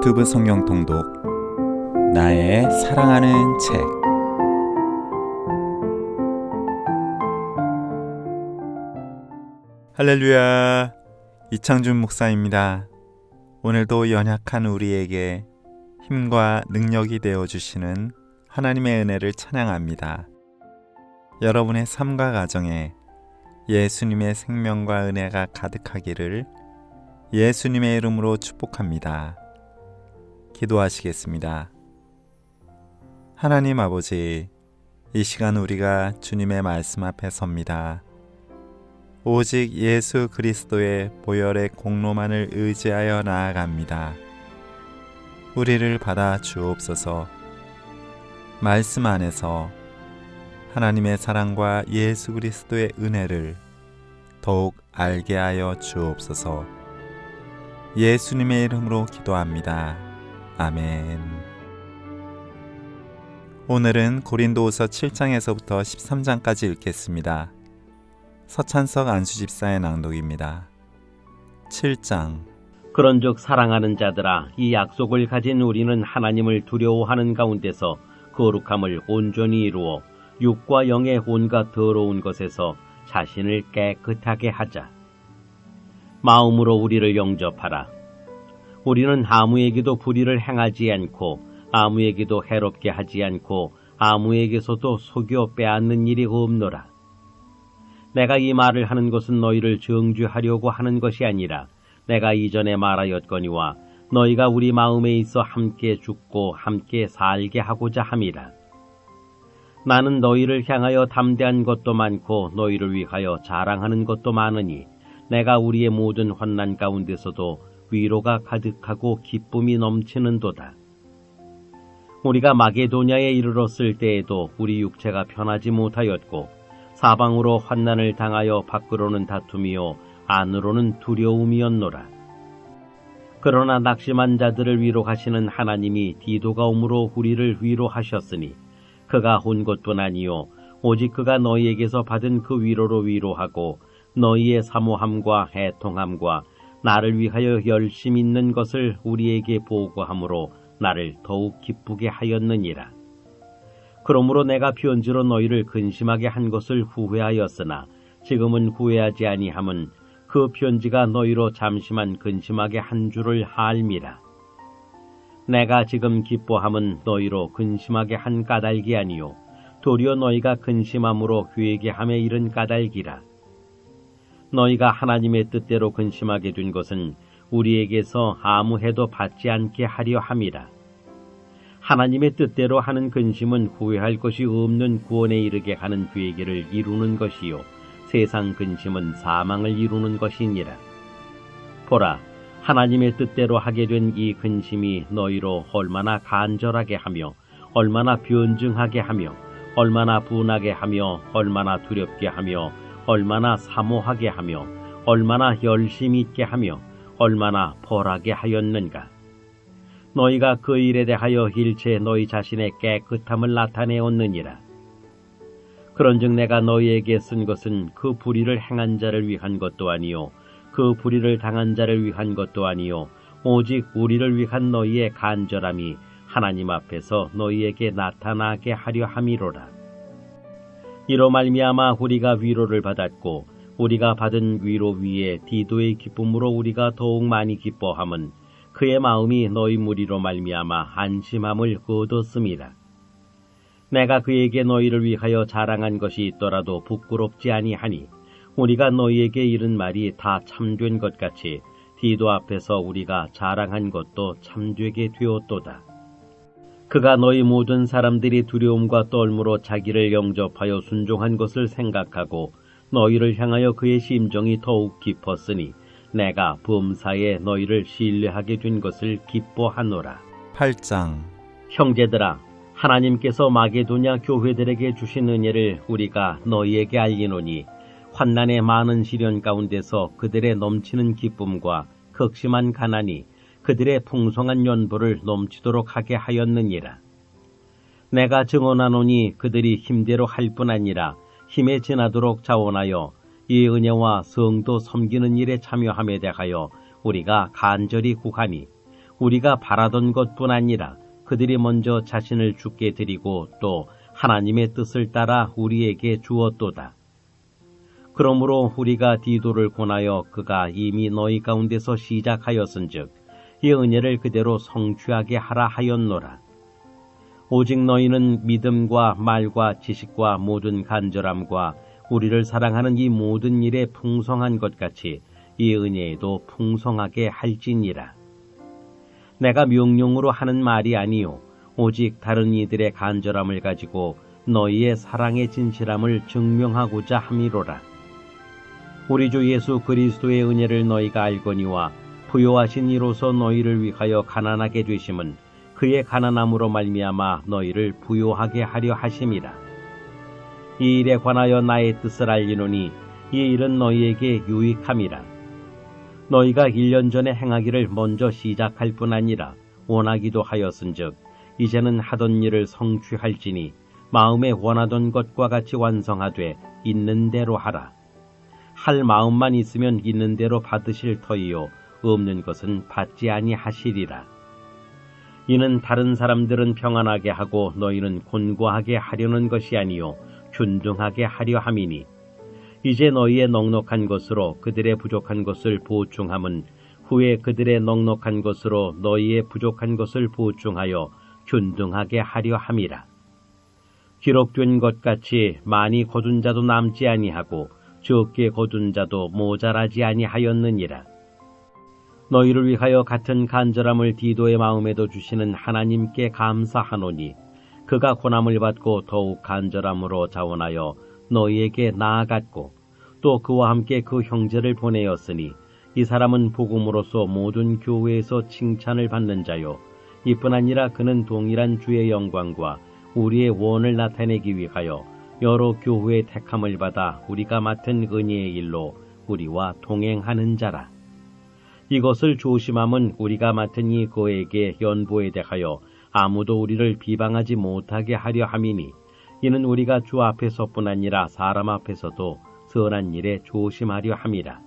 유튜브 성경 통독 나의 사랑하는 책. 할렐루야, 이창준 목사입니다. 오늘도 연약한 우리에게 힘과 능력이 되어주시는 하나님의 은혜를 찬양합니다. 여러분의 삶과 가정에 예수님의 생명과 은혜가 가득하기를 예수님의 이름으로 축복합니다. 기도하시겠습니다. 하나님 아버지, 이 시간 우리가 주님의 말씀 앞에 섭니다. 오직 예수 그리스도의 보혈의 공로만을 의지하여 나아갑니다. 우리를 받아 주옵소서. 말씀 안에서 하나님의 사랑과 예수 그리스도의 은혜를 더욱 알게 하여 주옵소서. 예수님의 이름으로 기도합니다. 아멘. 오늘은 고린도후서 7장에서부터 13장까지 읽겠습니다. 서찬석 안수집사의 낭독입니다. 7장. 그런즉 사랑하는 자들아, 이 약속을 가진 우리는 하나님을 두려워하는 가운데서 거룩함을 온전히 이루어 육과 영의 온갖 더러운 것에서 자신을 깨끗하게 하자. 마음으로 우리를 영접하라. 우리는 아무에게도 불의를 행하지 않고 아무에게도 해롭게 하지 않고 아무에게서도 속여 빼앗는 일이 없노라. 내가 이 말을 하는 것은 너희를 정죄하려고 하는 것이 아니라 내가 이전에 말하였거니와 너희가 우리 마음에 있어 함께 죽고 함께 살게 하고자 함이라. 나는 너희를 향하여 담대한 것도 많고 너희를 위하여 자랑하는 것도 많으니 내가 우리의 모든 환난 가운데서도 위로가 가득하고 기쁨이 넘치는도다. 우리가 마게도냐에 이르렀을 때에도 우리 육체가 편하지 못하였고 사방으로 환난을 당하여 밖으로는 다툼이요 안으로는 두려움이었노라. 그러나 낙심한 자들을 위로하시는 하나님이 디도가 오므로 우리를 위로하셨으니 그가 온 것뿐 아니요 오직 그가 너희에게서 받은 그 위로로 위로하고 너희의 사모함과 애통함과 나를 위하여 열심 있는 것을 우리에게 보고함으로 나를 더욱 기쁘게 하였느니라. 그러므로 내가 편지로 너희를 근심하게 한 것을 후회하였으나 지금은 후회하지 아니함은 그 편지가 너희로 잠시만 근심하게 한 줄을 알미라. 내가 지금 기뻐함은 너희로 근심하게 한 까닭이 아니요 도리어 너희가 근심함으로 회개함에 이른 까닭이라. 너희가 하나님의 뜻대로 근심하게 된 것은 우리에게서 아무 해도 받지 않게 하려 함이라. 하나님의 뜻대로 하는 근심은 후회할 것이 없는 구원에 이르게 하는 회개를 이루는 것이요 세상 근심은 사망을 이루는 것이니라. 보라, 하나님의 뜻대로 하게 된 이 근심이 너희로 얼마나 간절하게 하며 얼마나 변증하게 하며 얼마나 분하게 하며 얼마나 두렵게 하며 얼마나 사모하게 하며 얼마나 열심히 있게 하며 얼마나 벌하게 하였는가. 너희가 그 일에 대하여 일체 너희 자신의 깨끗함을 나타내었느니라. 그런즉 내가 너희에게 쓴 것은 그 불의를 행한 자를 위한 것도 아니요 그 불의를 당한 자를 위한 것도 아니요 오직 우리를 위한 너희의 간절함이 하나님 앞에서 너희에게 나타나게 하려 함이로라. 이로 말미암아 우리가 위로를 받았고 우리가 받은 위로 위에 디도의 기쁨으로 우리가 더욱 많이 기뻐함은 그의 마음이 너희 무리로 말미암아 안심함을 얻었음이라. 내가 그에게 너희를 위하여 자랑한 것이 있더라도 부끄럽지 아니하니 우리가 너희에게 이른 말이 다 참된 것 같이 디도 앞에서 우리가 자랑한 것도 참되게 되었도다. 그가 너희 모든 사람들이 두려움과 떨므로 자기를 영접하여 순종한 것을 생각하고 너희를 향하여 그의 심정이 더욱 깊었으니 내가 범사에 너희를 신뢰하게 된 것을 기뻐하노라. 8장. 형제들아, 하나님께서 마게도냐 교회들에게 주신 은혜를 우리가 너희에게 알리노니 환난의 많은 시련 가운데서 그들의 넘치는 기쁨과 극심한 가난이 그들의 풍성한 연보를 넘치도록 하게 하였느니라. 내가 증언하노니 그들이 힘대로 할 뿐 아니라 힘에 지나도록 자원하여 이 은혜와 성도 섬기는 일에 참여함에 대하여 우리가 간절히 구하니 우리가 바라던 것뿐 아니라 그들이 먼저 자신을 주께 드리고 또 하나님의 뜻을 따라 우리에게 주었도다. 그러므로 우리가 디도를 권하여 그가 이미 너희 가운데서 시작하였은즉 이 은혜를 그대로 성취하게 하라 하였노라. 오직 너희는 믿음과 말과 지식과 모든 간절함과 우리를 사랑하는 이 모든 일에 풍성한 것 같이 이 은혜에도 풍성하게 할지니라. 내가 명령으로 하는 말이 아니요 오직 다른 이들의 간절함을 가지고 너희의 사랑의 진실함을 증명하고자 함이로라. 우리 주 예수 그리스도의 은혜를 너희가 알거니와 부요하신 이로서 너희를 위하여 가난하게 되심은 그의 가난함으로 말미암아 너희를 부요하게 하려 하심이라. 이 일에 관하여 나의 뜻을 알리노니 이 일은 너희에게 유익함이라. 너희가 1년 전에 행하기를 먼저 시작할 뿐 아니라 원하기도 하였은즉 이제는 하던 일을 성취할지니 마음에 원하던 것과 같이 완성하되 있는 대로 하라. 할 마음만 있으면 있는 대로 받으실 터이요 없는 것은 받지 아니하시리라. 이는 다른 사람들은 평안하게 하고 너희는 곤고하게 하려는 것이 아니요 균등하게 하려 함이니 이제 너희의 넉넉한 것으로 그들의 부족한 것을 보충함은 후에 그들의 넉넉한 것으로 너희의 부족한 것을 보충하여 균등하게 하려 함이라. 기록된 것 같이 많이 거둔 자도 남지 아니하고 적게 거둔 자도 모자라지 아니하였느니라. 너희를 위하여 같은 간절함을 디도의 마음에도 주시는 하나님께 감사하노니 그가 고난을 받고 더욱 간절함으로 자원하여 너희에게 나아갔고 또 그와 함께 그 형제를 보내었으니 이 사람은 복음으로서 모든 교회에서 칭찬을 받는 자요 이뿐 아니라 그는 동일한 주의 영광과 우리의 원을 나타내기 위하여 여러 교회의 택함을 받아 우리가 맡은 은혜의 일로 우리와 동행하는 자라. 이것을 조심함은 우리가 맡은 이 그에게 연보에 대하여 아무도 우리를 비방하지 못하게 하려 함이니 이는 우리가 주 앞에서뿐 아니라 사람 앞에서도 선한 일에 조심하려 함이라.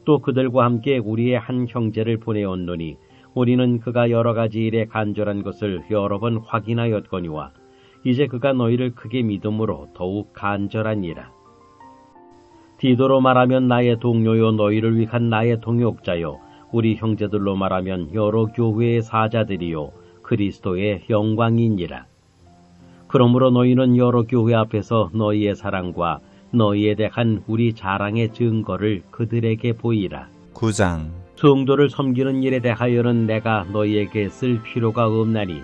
또 그들과 함께 우리의 한 형제를 보내었노니 우리는 그가 여러 가지 일에 간절한 것을 여러 번 확인하였거니와 이제 그가 너희를 크게 믿음으로 더욱 간절하니라. 디도로 말하면 나의 동료요 너희를 위한 나의 동역자요 우리 형제들로 말하면 여러 교회의 사자들이요 그리스도의 영광이니라. 그러므로 너희는 여러 교회 앞에서 너희의 사랑과 너희에 대한 우리 자랑의 증거를 그들에게 보이라. 9장 성도를 섬기는 일에 대하여는 내가 너희에게 쓸 필요가 없나니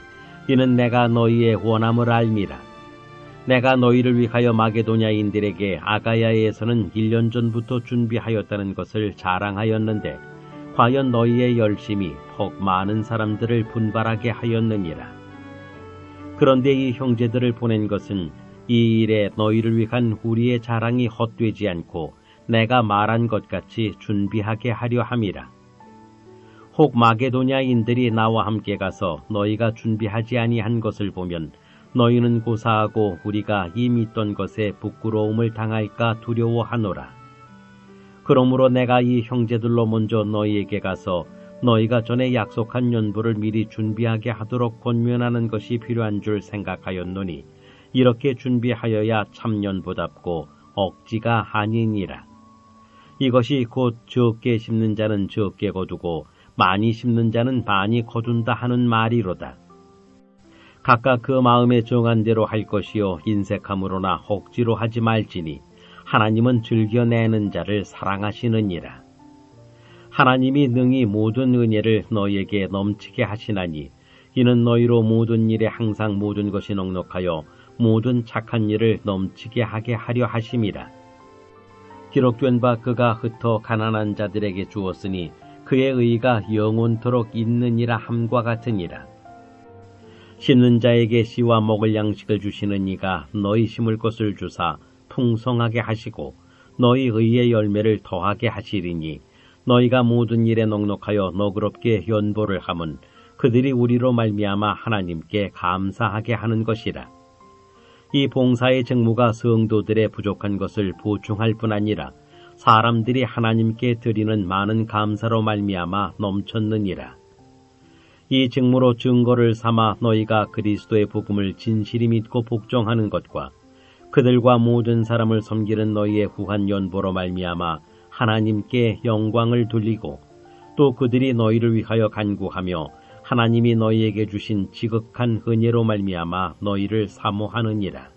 이는 내가 너희의 원함을 알미라. 내가 너희를 위하여 마게도냐인들에게 아가야에서는 1년 전부터 준비하였다는 것을 자랑하였는데 과연 너희의 열심이 혹 많은 사람들을 분발하게 하였느니라. 그런데 이 형제들을 보낸 것은 이 일에 너희를 위한 우리의 자랑이 헛되지 않고 내가 말한 것 같이 준비하게 하려 함이라. 혹 마게도냐인들이 나와 함께 가서 너희가 준비하지 아니한 것을 보면 너희는 고사하고 우리가 이 믿던 것에 부끄러움을 당할까 두려워하노라. 그러므로 내가 이 형제들로 먼저 너희에게 가서 너희가 전에 약속한 연보를 미리 준비하게 하도록 권면하는 것이 필요한 줄 생각하였노니 이렇게 준비하여야 참 연보답고 억지가 아니니라. 이것이 곧 적게 심는 자는 적게 거두고 많이 심는 자는 많이 거둔다 하는 말이로다. 각각 그 마음에 정한 대로 할 것이요 인색함으로나 억지로 하지 말지니 하나님은 즐겨내는 자를 사랑하시느니라. 하나님이 능히 모든 은혜를 너희에게 넘치게 하시나니 이는 너희로 모든 일에 항상 모든 것이 넉넉하여 모든 착한 일을 넘치게 하게 하려 하심이라. 기록된 바 그가 흩어 가난한 자들에게 주었으니 그의 의가 영원토록 있느니라 함과 같으니라. 심는 자에게 씨와 먹을 양식을 주시는 이가 너희 심을 것을 주사 풍성하게 하시고 너희 의의 열매를 더하게 하시리니 너희가 모든 일에 넉넉하여 너그럽게 연보를 함은 그들이 우리로 말미암아 하나님께 감사하게 하는 것이라. 이 봉사의 직무가 성도들의 부족한 것을 보충할 뿐 아니라 사람들이 하나님께 드리는 많은 감사로 말미암아 넘쳤느니라. 이 직무로 증거를 삼아 너희가 그리스도의 복음을 진실히 믿고 복종하는 것과 그들과 모든 사람을 섬기는 너희의 후한 연보로 말미암아 하나님께 영광을 돌리고 또 그들이 너희를 위하여 간구하며 하나님이 너희에게 주신 지극한 은혜로 말미암아 너희를 사모하느니라.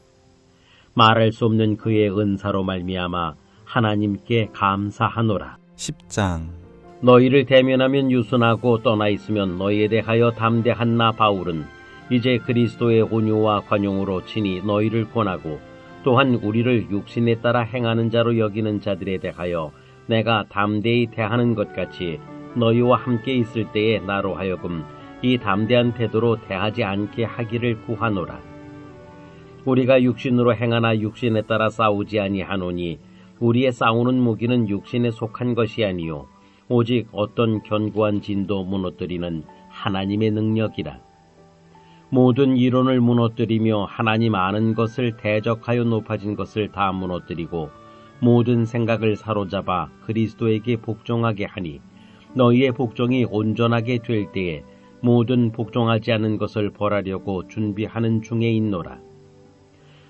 말할 수 없는 그의 은사로 말미암아 하나님께 감사하노라. 10장 너희를 대면하면 유순하고 떠나 있으면 너희에 대하여 담대한 나 바울은 이제 그리스도의 온유와 관용으로 친히 너희를 권하고 또한 우리를 육신에 따라 행하는 자로 여기는 자들에 대하여 내가 담대히 대하는 것 같이 너희와 함께 있을 때에 나로 하여금 이 담대한 태도로 대하지 않게 하기를 구하노라. 우리가 육신으로 행하나 육신에 따라 싸우지 아니하노니 우리의 싸우는 무기는 육신에 속한 것이 아니요 오직 어떤 견고한 진도 무너뜨리는 하나님의 능력이라. 모든 이론을 무너뜨리며 하나님 아는 것을 대적하여 높아진 것을 다 무너뜨리고 모든 생각을 사로잡아 그리스도에게 복종하게 하니 너희의 복종이 온전하게 될 때에 모든 복종하지 않은 것을 벌하려고 준비하는 중에 있노라.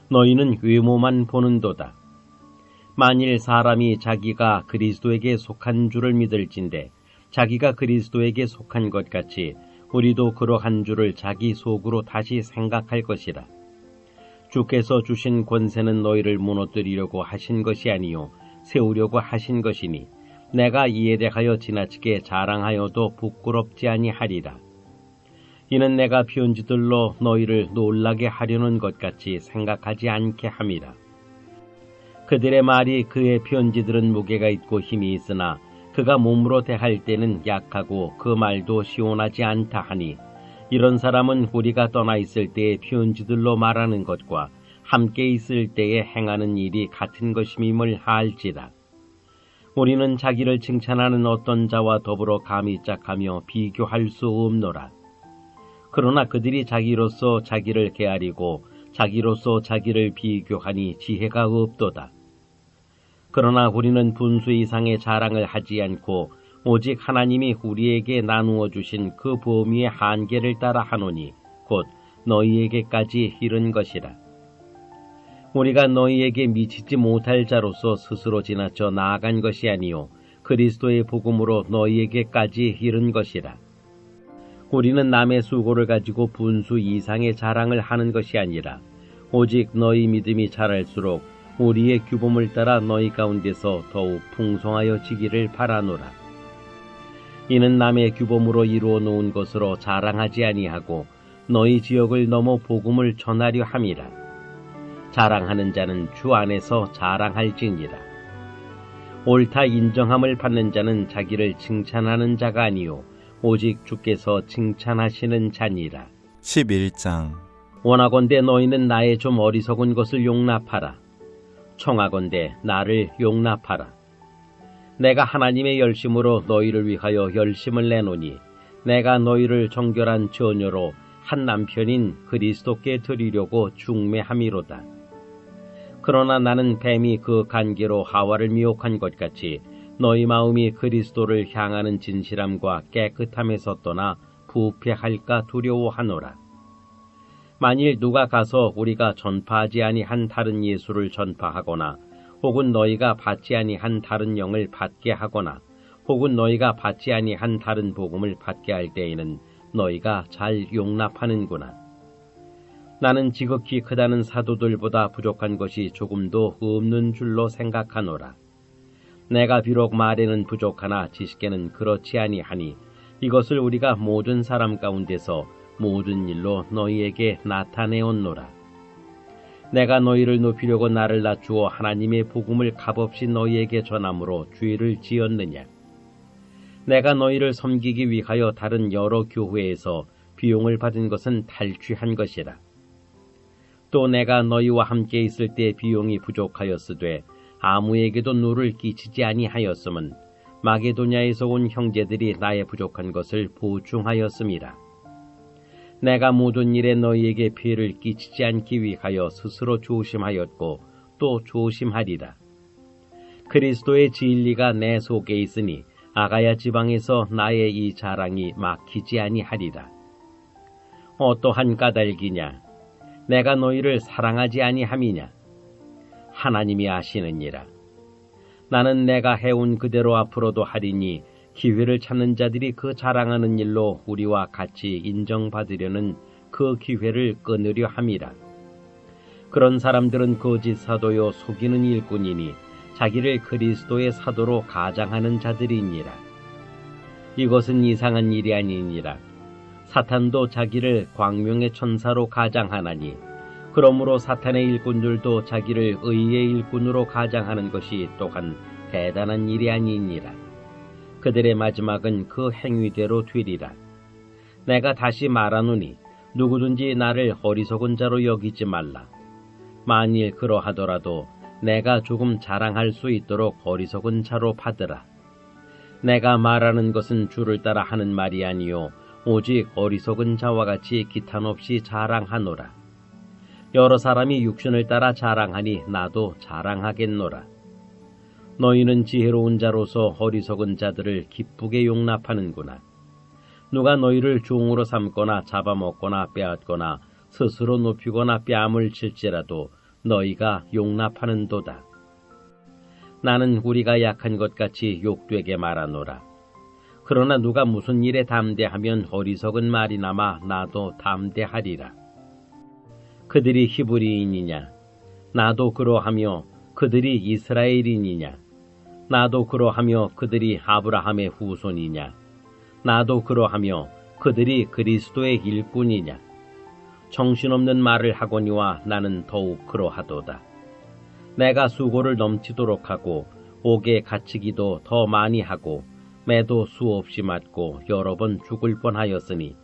너희는 외모만 보는도다. 만일 사람이 자기가 그리스도에게 속한 줄을 믿을진대 자기가 그리스도에게 속한 것 같이 우리도 그러한 줄을 자기 속으로 다시 생각할 것이라. 주께서 주신 권세는 너희를 무너뜨리려고 하신 것이 아니요 세우려고 하신 것이니 내가 이에 대하여 지나치게 자랑하여도 부끄럽지 아니하리라. 이는 내가 편지들로 너희를 놀라게 하려는 것 같이 생각하지 않게 함이라. 그들의 말이 그의 편지들은 무게가 있고 힘이 있으나 그가 몸으로 대할 때는 약하고 그 말도 시원하지 않다 하니 이런 사람은 우리가 떠나 있을 때의 편지들로 말하는 것과 함께 있을 때에 행하는 일이 같은 것임임을 알지라. 우리는 자기를 칭찬하는 어떤 자와 더불어 감히 짝하며 비교할 수 없노라. 그러나 그들이 자기로서 자기를 게아리고 자기로서 자기를 비교하니 지혜가 없도다. 그러나 우리는 분수 이상의 자랑을 하지 않고 오직 하나님이 우리에게 나누어 주신 그 범위의 한계를 따라 하노니 곧 너희에게까지 이른 것이라. 우리가 너희에게 미치지 못할 자로서 스스로 지나쳐 나아간 것이 아니요 그리스도의 복음으로 너희에게까지 이른 것이라. 우리는 남의 수고를 가지고 분수 이상의 자랑을 하는 것이 아니라 오직 너희 믿음이 자랄수록 우리의 규범을 따라 너희 가운데서 더욱 풍성하여지기를 바라노라. 이는 남의 규범으로 이루어 놓은 것으로 자랑하지 아니하고 너희 지역을 넘어 복음을 전하려 함이라. 자랑하는 자는 주 안에서 자랑할지니라. 옳다 인정함을 받는 자는 자기를 칭찬하는 자가 아니요 오직 주께서 칭찬하시는 자니라. 11장 원하건대 너희는 나의 좀 어리석은 것을 용납하라. 청하건대 나를 용납하라. 내가 하나님의 열심으로 너희를 위하여 열심을 내노니 내가 너희를 정결한 처녀로 한 남편인 그리스도께 드리려고 중매함이로다. 그러나 나는 뱀이 그 간계로 하와를 미혹한 것 같이 너희 마음이 그리스도를 향하는 진실함과 깨끗함에서 떠나 부패할까 두려워하노라. 만일 누가 가서 우리가 전파하지 아니한 다른 예수를 전파하거나 혹은 너희가 받지 아니한 다른 영을 받게 하거나 혹은 너희가 받지 아니한 다른 복음을 받게 할 때에는 너희가 잘 용납하는구나. 나는 지극히 크다는 사도들보다 부족한 것이 조금도 없는 줄로 생각하노라. 내가 비록 말에는 부족하나 지식에는 그렇지 아니하니 이것을 우리가 모든 사람 가운데서 모든 일로 너희에게 나타내었노라. 내가 너희를 높이려고 나를 낮추어 하나님의 복음을 값없이 너희에게 전함으로 죄를 지었느냐. 내가 너희를 섬기기 위하여 다른 여러 교회에서 비용을 받은 것은 탈취한 것이라. 또 내가 너희와 함께 있을 때 비용이 부족하였으되 아무에게도 누를 끼치지 아니하였음은 마게도냐에서 온 형제들이 나의 부족한 것을 보충하였음이라. 내가 모든 일에 너희에게 피해를 끼치지 않기 위하여 스스로 조심하였고 또 조심하리라. 그리스도의 진리가 내 속에 있으니 아가야 지방에서 나의 이 자랑이 막히지 아니하리라. 어떠한 까닭이냐? 내가 너희를 사랑하지 아니함이냐? 하나님이 아시느니라. 나는 내가 해온 그대로 앞으로도 하리니 기회를 찾는 자들이 그 자랑하는 일로 우리와 같이 인정받으려는 그 기회를 끊으려 함이라. 그런 사람들은 거짓 사도요 속이는 일꾼이니 자기를 그리스도의 사도로 가장하는 자들이니라. 이것은 이상한 일이 아니니라. 사탄도 자기를 광명의 천사로 가장하나니 그러므로 사탄의 일꾼들도 자기를 의의 일꾼으로 가장하는 것이 또한 대단한 일이 아니니라. 그들의 마지막은 그 행위대로 되리라. 내가 다시 말하노니 누구든지 나를 어리석은 자로 여기지 말라. 만일 그러하더라도 내가 조금 자랑할 수 있도록 어리석은 자로 받으라. 내가 말하는 것은 주를 따라 하는 말이 아니요 오직 어리석은 자와 같이 기탄없이 자랑하노라. 여러 사람이 육신을 따라 자랑하니 나도 자랑하겠노라. 너희는 지혜로운 자로서 어리석은 자들을 기쁘게 용납하는구나. 누가 너희를 종으로 삼거나 잡아먹거나 빼앗거나 스스로 높이거나 뺨을 칠지라도 너희가 용납하는도다. 나는 우리가 약한 것 같이 욕되게 말하노라. 그러나 누가 무슨 일에 담대하면 어리석은 말이나마 나도 담대하리라. 그들이 히브리인이냐? 나도 그러하며 그들이 이스라엘인이냐? 나도 그러하며 그들이 아브라함의 후손이냐? 나도 그러하며 그들이 그리스도의 일꾼이냐? 정신없는 말을 하거니와 나는 더욱 그러하도다. 내가 수고를 넘치도록 하고 옥에 갇히기도 더 많이 하고 매도 수없이 맞고 여러 번 죽을 뻔하였으니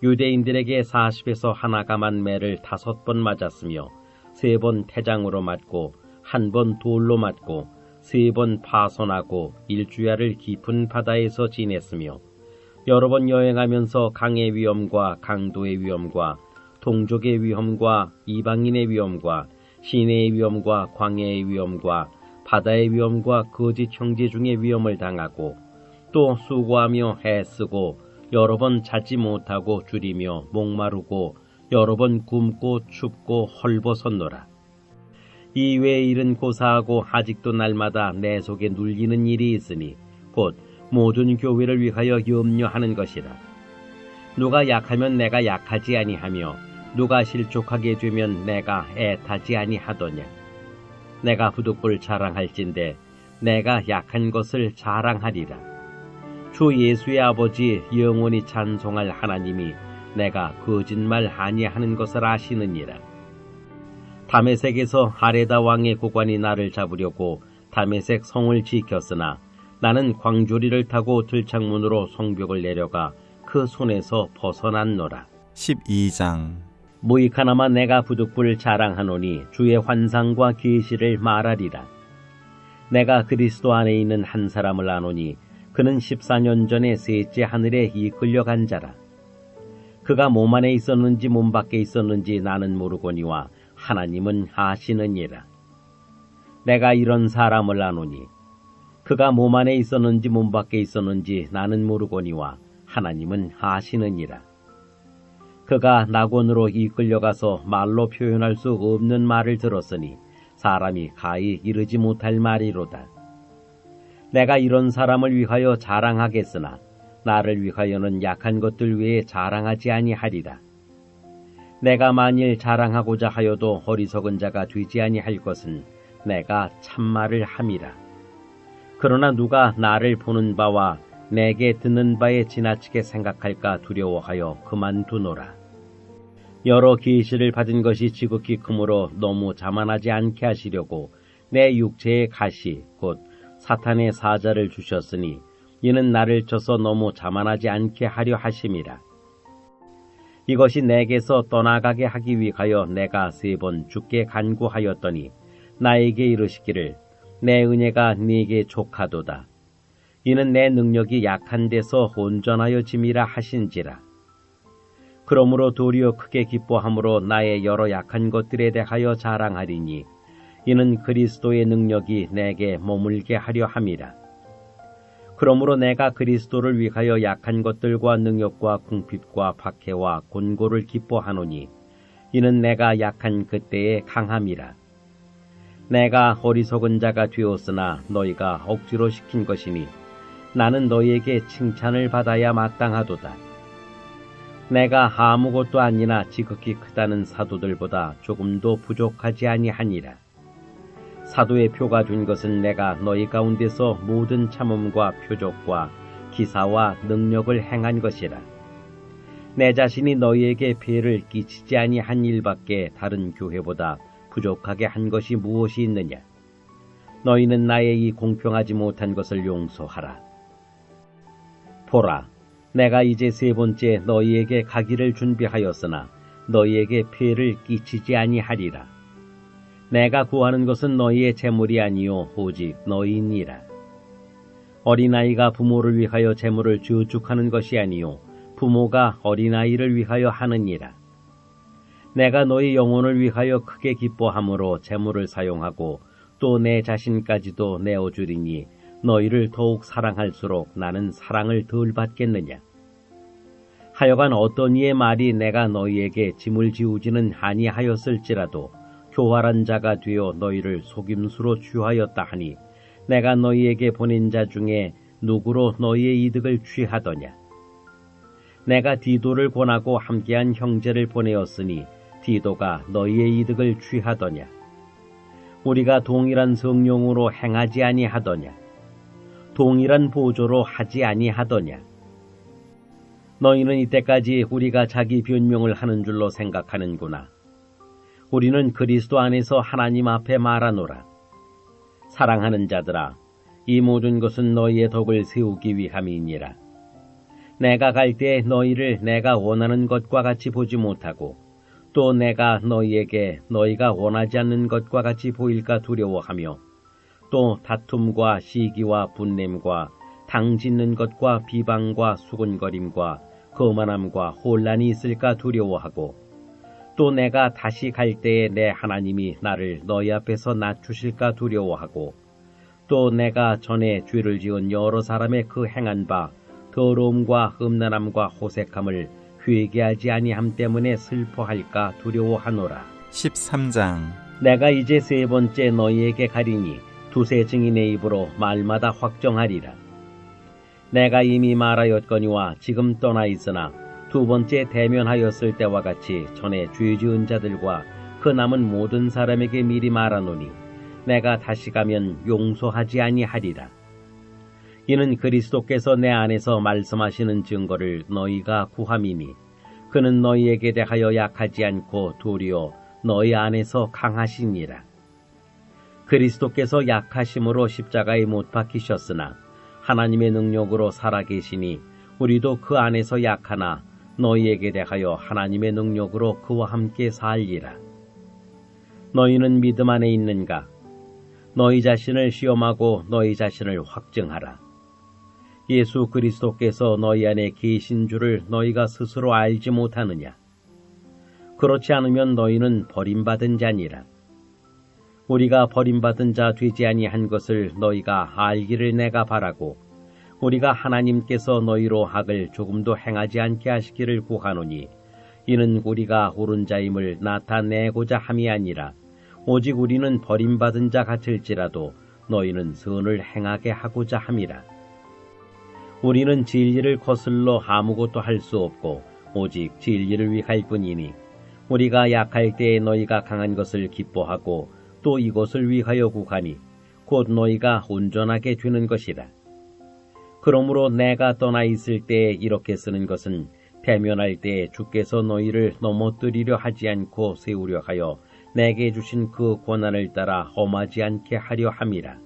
유대인들에게 40에서 하나 감한 매를 5번 맞았으며 3번 태장으로 맞고 1번 돌로 맞고 3번 파손하고 1주야를 깊은 바다에서 지냈으며 여러 번 여행하면서 강의 위험과 강도의 위험과 동족의 위험과 이방인의 위험과 시내의 위험과 광야의 위험과 바다의 위험과 거짓 형제 중의 위험을 당하고 또 수고하며 애쓰고 여러 번 자지 못하고 줄이며 목마르고 여러 번 굶고 춥고 헐벗었노라. 이 외의 일은 고사하고 아직도 날마다 내 속에 눌리는 일이 있으니 곧 모든 교회를 위하여 염려하는 것이라. 누가 약하면 내가 약하지 아니하며 누가 실족하게 되면 내가 애타지 아니하더냐. 내가 부득불 자랑할진대 내가 약한 것을 자랑하리라. 주 예수의 아버지 영원히 찬송할 하나님이 내가 거짓말 아니하는 것을 아시느니라. 다메섹에서 아레다 왕의 고관이 나를 잡으려고 다메섹 성을 지켰으나 나는 광조리를 타고 들창문으로 성벽을 내려가 그 손에서 벗어났노라. 12장 무익하나마 내가 부득불 자랑하노니 주의 환상과 계시를 말하리라. 내가 그리스도 안에 있는 한 사람을 아노니 그는 14년 전에 셋째 하늘에 이끌려간 자라. 그가 몸 안에 있었는지 몸 밖에 있었는지 나는 모르거니와 하나님은 아시느니라. 내가 이런 사람을 아노니 그가 몸 안에 있었는지 몸 밖에 있었는지 나는 모르거니와 하나님은 아시느니라. 그가 낙원으로 이끌려가서 말로 표현할 수 없는 말을 들었으니 사람이 가히 이르지 못할 말이로다. 내가 이런 사람을 위하여 자랑하겠으나 나를 위하여는 약한 것들 외에 자랑하지 아니하리라. 내가 만일 자랑하고자 하여도 어리석은 자가 되지 아니할 것은 내가 참말을 함이라. 그러나 누가 나를 보는 바와 내게 듣는 바에 지나치게 생각할까 두려워하여 그만두노라. 여러 계시를 받은 것이 지극히 크므로 너무 자만하지 않게 하시려고 내 육체의 가시 곧 사탄의 사자를 주셨으니 이는 나를 쳐서 너무 자만하지 않게 하려 하심이라. 이것이 내게서 떠나가게 하기 위하여 내가 3번 주께 간구하였더니 나에게 이르시기를 내 은혜가 네게 족하도다. 이는 내 능력이 약한 데서 온전하여 짐이라 하신지라. 그러므로 도리어 크게 기뻐함으로 나의 여러 약한 것들에 대하여 자랑하리니 이는 그리스도의 능력이 내게 머물게 하려 함이라. 그러므로 내가 그리스도를 위하여 약한 것들과 능욕과 궁핍과 박해와 곤고를 기뻐하노니 이는 내가 약한 그때의 강함이라. 내가 어리석은 자가 되었으나 너희가 억지로 시킨 것이니 나는 너희에게 칭찬을 받아야 마땅하도다. 내가 아무것도 아니나 지극히 크다는 사도들보다 조금도 부족하지 아니하니라. 사도의 표가 된 것은 내가 너희 가운데서 모든 참음과 표적과 기사와 능력을 행한 것이라. 내 자신이 너희에게 폐를 끼치지 아니한 일밖에 다른 교회보다 부족하게 한 것이 무엇이 있느냐? 너희는 나의 이 공평하지 못한 것을 용서하라. 보라, 내가 이제 세 번째 너희에게 가기를 준비하였으나 너희에게 폐를 끼치지 아니하리라. 내가 구하는 것은 너희의 재물이 아니요 오직 너희니라. 어린아이가 부모를 위하여 재물을 저축하는 것이 아니요 부모가 어린아이를 위하여 하느니라. 내가 너희 영혼을 위하여 크게 기뻐함으로 재물을 사용하고 또 내 자신까지도 내어주리니 너희를 더욱 사랑할수록 나는 사랑을 덜 받겠느냐. 하여간 어떤 이의 말이 내가 너희에게 짐을 지우지는 아니하였을지라도 교활한 자가 되어 너희를 속임수로 취하였다 하니 내가 너희에게 보낸 자 중에 누구로 너희의 이득을 취하더냐. 내가 디도를 권하고 함께한 형제를 보내었으니 디도가 너희의 이득을 취하더냐. 우리가 동일한 성령으로 행하지 아니하더냐. 동일한 보조로 하지 아니하더냐. 너희는 이때까지 우리가 자기 변명을 하는 줄로 생각하는구나. 우리는 그리스도 안에서 하나님 앞에 말하노라. 사랑하는 자들아, 이 모든 것은 너희의 덕을 세우기 위함이니라. 내가 갈 때 너희를 내가 원하는 것과 같이 보지 못하고 또 내가 너희에게 너희가 원하지 않는 것과 같이 보일까 두려워하며 또 다툼과 시기와 분냄과 당짓는 것과 비방과 수군거림과 거만함과 혼란이 있을까 두려워하고 또 내가 다시 갈 때에 내 하나님이 나를 너희 앞에서 낮추실까 두려워하고 또 내가 전에 죄를 지은 여러 사람의 그 행한 바 더러움과 흠난함과 호색함을 회개하지 아니함 때문에 슬퍼할까 두려워하노라. 13장. 내가 이제 세 번째 너희에게 가리니 두세 증인의 입으로 말마다 확정하리라. 내가 이미 말하였거니와 지금 떠나 있으나 두 번째 대면하였을 때와 같이 전에 죄 지은 자들과 그 남은 모든 사람에게 미리 말하노니 내가 다시 가면 용서하지 아니하리라. 이는 그리스도께서 내 안에서 말씀하시는 증거를 너희가 구함이니 그는 너희에게 대하여 약하지 않고 도리어 너희 안에서 강하시니라. 그리스도께서 약하심으로 십자가에 못 박히셨으나 하나님의 능력으로 살아계시니 우리도 그 안에서 약하나 너희에게 대하여 하나님의 능력으로 그와 함께 살리라. 너희는 믿음 안에 있는가? 너희 자신을 시험하고 너희 자신을 확증하라. 예수 그리스도께서 너희 안에 계신 줄을 너희가 스스로 알지 못하느냐? 그렇지 않으면 너희는 버림받은 자니라. 우리가 버림받은 자 되지 아니한 것을 너희가 알기를 내가 바라고 우리가 하나님께서 너희로 학을 조금도 행하지 않게 하시기를 구하노니 이는 우리가 옳은 자임을 나타내고자 함이 아니라 오직 우리는 버림받은 자 같을지라도 너희는 선을 행하게 하고자 함이라. 우리는 진리를 거슬러 아무것도 할 수 없고 오직 진리를 위할 뿐이니 우리가 약할 때에 너희가 강한 것을 기뻐하고 또 이것을 위하여 구하니 곧 너희가 온전하게 되는 것이라. 그러므로 내가 떠나 있을 때에 이렇게 쓰는 것은 대면할 때에 주께서 너희를 넘어뜨리려 하지 않고 세우려 하여 내게 주신 그 권한을 따라 험하지 않게 하려 함이라.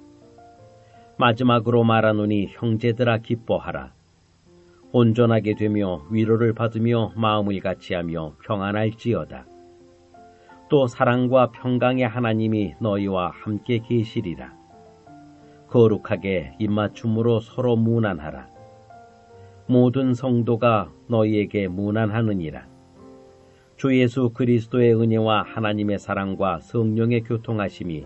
마지막으로 말하노니 형제들아 기뻐하라. 온전하게 되며 위로를 받으며 마음을 같이하며 평안할지어다. 또 사랑과 평강의 하나님이 너희와 함께 계시리라. 거룩하게 입맞춤으로 서로 문안하라. 모든 성도가 너희에게 문안하느니라. 주 예수 그리스도의 은혜와 하나님의 사랑과 성령의 교통하심이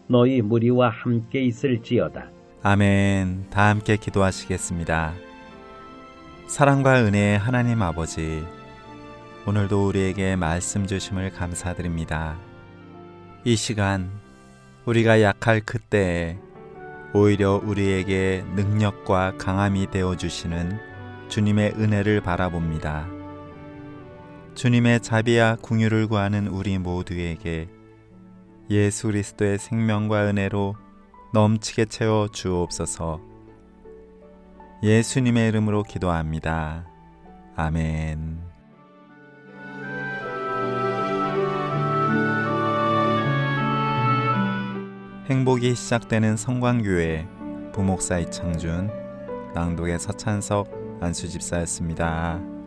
너희 무리와 함께 있을지어다. 아멘. 다 함께 기도하시겠습니다. 사랑과 은혜의 하나님 아버지, 오늘도 우리에게 말씀 주심을 감사드립니다. 이 시간 우리가 약할 그때에 오히려 우리에게 능력과 강함이 되어주시는 주님의 은혜를 바라봅니다. 주님의 자비와 긍휼을 구하는 우리 모두에게 예수 그리스도의 생명과 은혜로 넘치게 채워 주옵소서. 예수님의 이름으로 기도합니다. 아멘. 행복이 시작되는 성광교회 부목사 이창준, 낭독의 서찬석 안수집사였습니다.